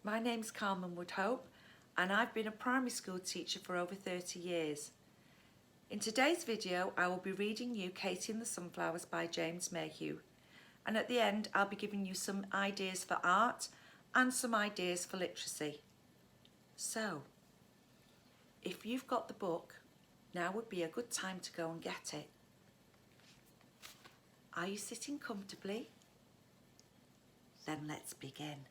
My name's Carmen Woodhope and I've been a primary school teacher for over 30 years. In today's video I will be reading you Katie and the Sunflowers by James Mayhew, and at the end I'll be giving you some ideas for art and some ideas for literacy. So, if you've got the book, now would be a good time to go and get it. Are you sitting comfortably? Then let's begin.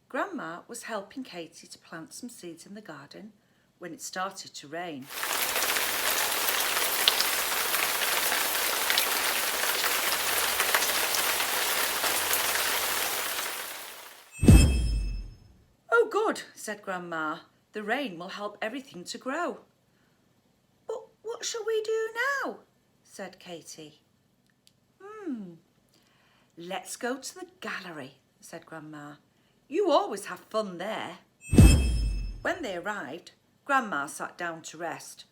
Grandma was helping Katie to plant some seeds in the garden when it started to rain. "Oh good," said Grandma, "the rain will help everything to grow." "But what shall we do now?" said Katie. "Let's go to the gallery," said Grandma. "You always have fun there." When they arrived, Grandma sat down to rest.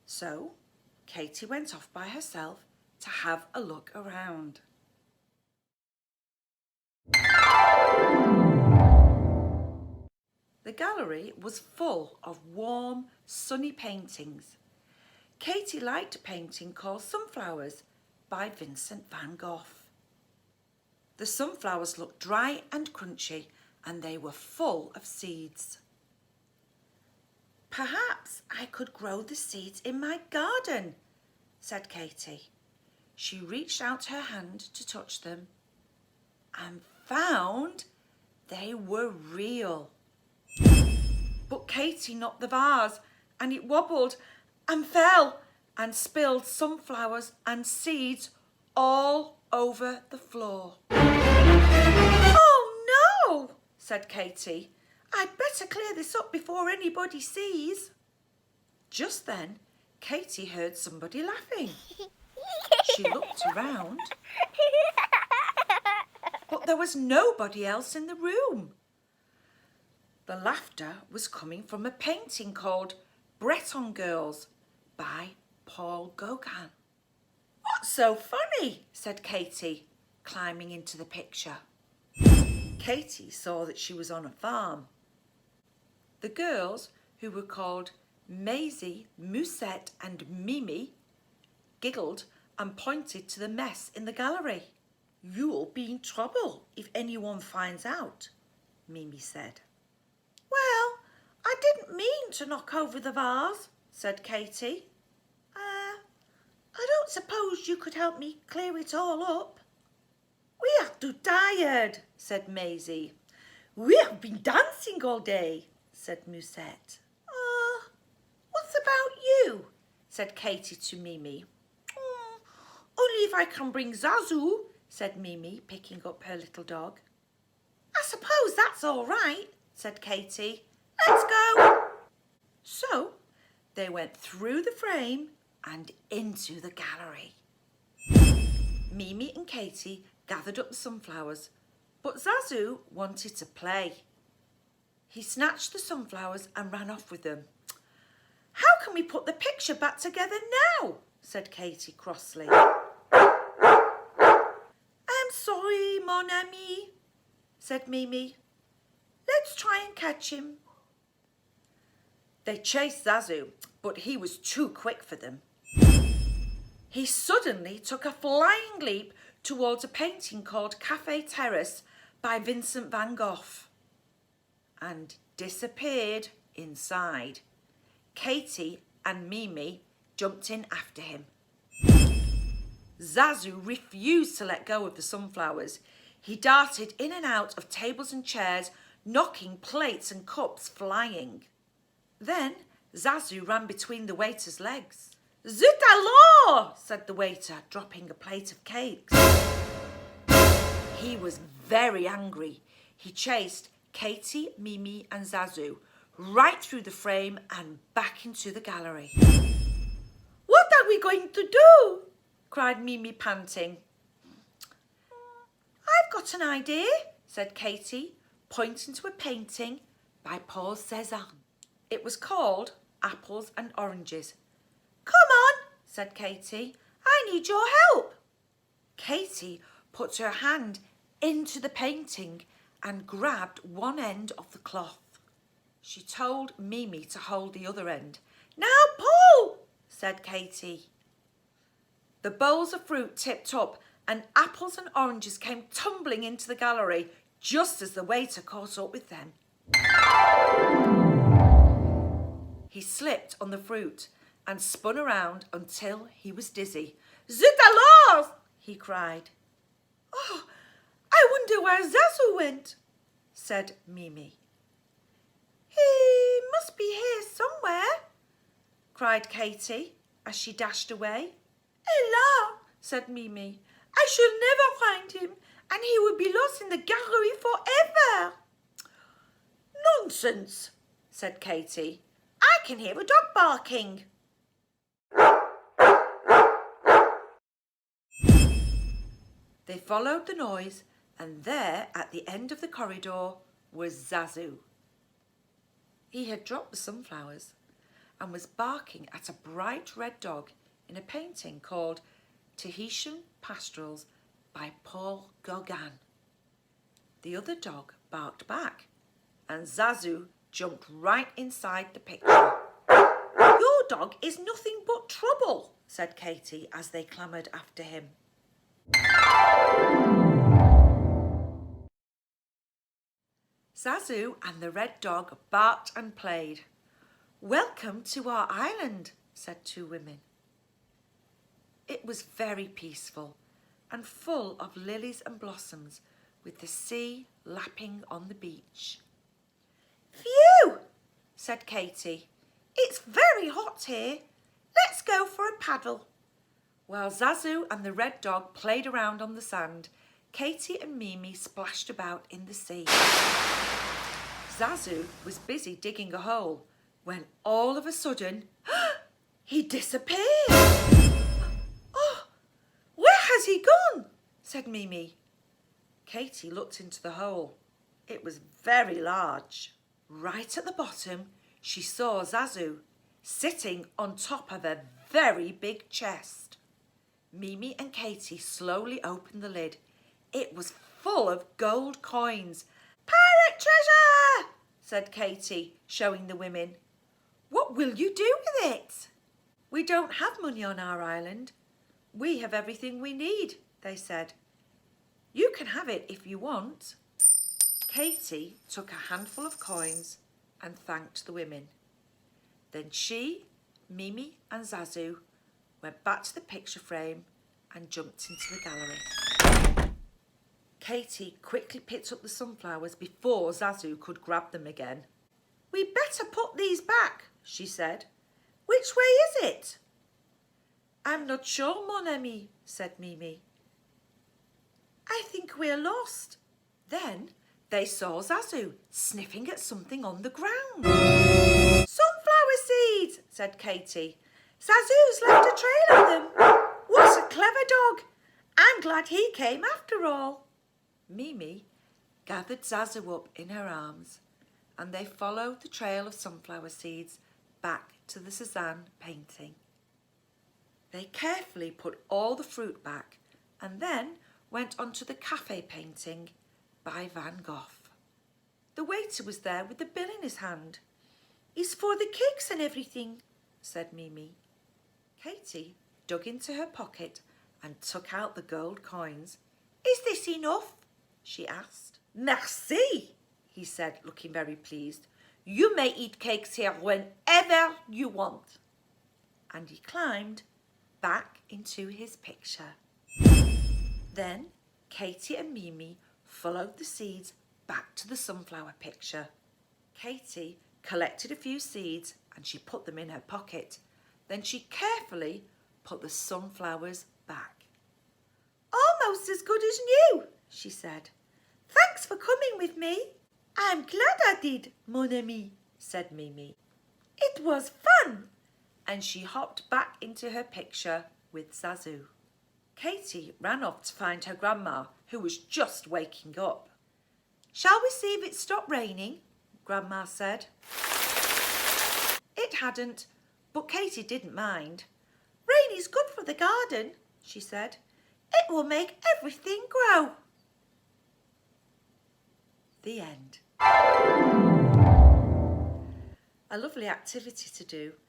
So Katie went off by herself to have a look around. The gallery was full of warm, sunny paintings. Katie liked a painting called Sunflowers by Vincent van Gogh. The sunflowers looked dry and crunchy, and they were full of seeds. "Perhaps I could grow the seeds in my garden," said Katie. She reached out her hand to touch them and found they were real. But Katie knocked the vase and it wobbled and fell and spilled sunflowers and seeds all over the floor. "Oh no!" said Katie. "I'd better clear this up before anybody sees." Just then, Katie heard somebody laughing. She looked around, but there was nobody else in the room. The laughter was coming from a painting called Breton Girls by Gauguin. "What's so funny?" said Katie, climbing into the picture. Katie saw that she was on a farm. The girls, who were called Maisie, Musette and Mimi, giggled and pointed to the mess in the gallery. "You'll be in trouble if anyone finds out," Mimi said. "Well, I didn't mean to knock over the vase," said Katie. I don't suppose you could help me clear it all up." "We are too tired," said Maisie. "We have been dancing all day," said Musette. What about you?" said Katie to Mimi. Only if I can bring Zazou," said Mimi, picking up her little dog. "I suppose that's all right," said Katie. "Let's go." So they went through the frame and into the gallery. Mimi and Katie gathered up the sunflowers, but Zazou wanted to play. He snatched the sunflowers and ran off with them. "How can we put the picture back together now?" said Katie crossly. "I'm sorry, mon ami," said Mimi. "Let's try and catch him." They chased Zazou, but he was too quick for them. He suddenly took a flying leap towards a painting called Café Terrace by Vincent van Gogh and disappeared inside. Katie and Mimi jumped in after him. Zazou refused to let go of the sunflowers. He darted in and out of tables and chairs, knocking plates and cups flying. Then Zazou ran between the waiter's legs. "Zut alors!" said the waiter, dropping a plate of cakes. He was very angry. He chased Katie, Mimi and Zazou right through the frame and back into the gallery. "What are we going to do?" cried Mimi, panting. "I've got an idea," said Katie, pointing to a painting by Paul Cézanne. It was called Apples and Oranges. "Come on," said Katie. "I need your help." Katie put her hand into the painting and grabbed one end of the cloth. She told Mimi to hold the other end. "Now pull," said Katie. The bowls of fruit tipped up and apples and oranges came tumbling into the gallery just as the waiter caught up with them. He slipped on the fruit and spun around until he was dizzy. "Zut alors!" he cried. "Oh, I wonder where Zazou went," said Mimi. "He must be here somewhere," cried Katie as she dashed away. "Hélas!" said Mimi. "I shall never find him, and he will be lost in the gallery forever." "Nonsense," said Katie. "I can hear a dog barking." They followed the noise, and there at the end of the corridor was Zazou. He had dropped the sunflowers and was barking at a bright red dog in a painting called Tahitian Pastorals by Paul Gauguin. The other dog barked back, and Zazou jumped right inside the picture. "Your dog is nothing but trouble," said Katie as they clamoured after him. Zazou and the red dog barked and played. "Welcome to our island," said two women. It was very peaceful and full of lilies and blossoms, with the sea lapping on the beach. "Phew!" said Katie. "It's very hot here. Let's go for a paddle." While Zazou and the red dog played around on the sand, Katie and Mimi splashed about in the sea. Zazou was busy digging a hole when all of a sudden he disappeared. "Oh, where has he gone?" said Mimi. Katie looked into the hole. It was very large. Right at the bottom, she saw Zazou sitting on top of a very big chest. Mimi and Katie slowly opened the lid. It was full of gold coins. "Pirate treasure!" said Katie, showing the women. "What will you do with it?" "We don't have money on our island. We have everything we need," they said. "You can have it if you want." Katie took a handful of coins and thanked the women. Then she, Mimi and Zazou went back to the picture frame and jumped into the gallery. Katie quickly picked up the sunflowers before Zazou could grab them again. "We better put these back," she said. "Which way is it?" "I'm not sure, mon ami," said Mimi. "I think we're lost." Then they saw Zazou sniffing at something on the ground. "Sunflower seeds," said Katie. "Zazou's left a trail of them. What a clever dog. I'm glad he came after all." Mimi gathered Zazou up in her arms, and they followed the trail of sunflower seeds back to the Cézanne painting. They carefully put all the fruit back and then went on to the cafe painting by Van Gogh. The waiter was there with the bill in his hand. "It's for the cakes and everything," said Mimi. Katie dug into her pocket and took out the gold coins. "Is this enough?" she asked. "Merci," he said, looking very pleased. "You may eat cakes here whenever you want." And he climbed back into his picture. Then Katie and Mimi followed the seeds back to the sunflower picture. Katie collected a few seeds and she put them in her pocket. Then she carefully put the sunflowers back. "Almost as good as new," she said. "Thanks for coming with me." "I'm glad I did, mon ami," said Mimi. "It was fun." And she hopped back into her picture with Zazou. Katie ran off to find her grandma, who was just waking up. "Shall we see if it stopped raining?" Grandma said. It hadn't, but Katie didn't mind. "Rain is good for the garden," she said. "It will make everything grow." The end. A lovely activity to do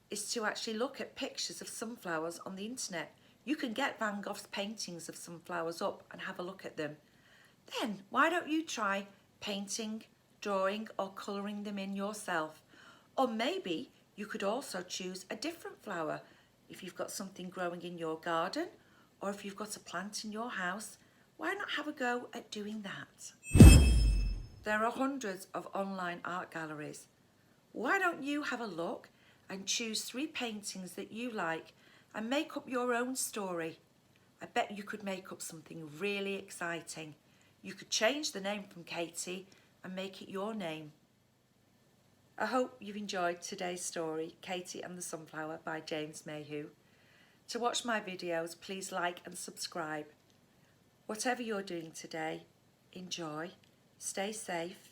is to actually look at pictures of sunflowers on the internet. You can get Van Gogh's paintings of sunflowers up and have a look at them. Then why don't you try painting, drawing or colouring them in yourself? Or maybe you could also choose a different flower if you've got something growing in your garden or if you've got a plant in your house. Why not have a go at doing that? There are hundreds of online art galleries. Why don't you have a look and choose 3 paintings that you like and make up your own story? I bet you could make up something really exciting. You could change the name from Katie and make it your name. I hope you've enjoyed today's story, Katie and the Sunflower by James Mayhew. To watch my videos, please like and subscribe. Whatever you're doing today, enjoy, stay safe,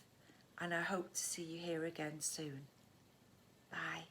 and I hope to see you here again soon. Bye.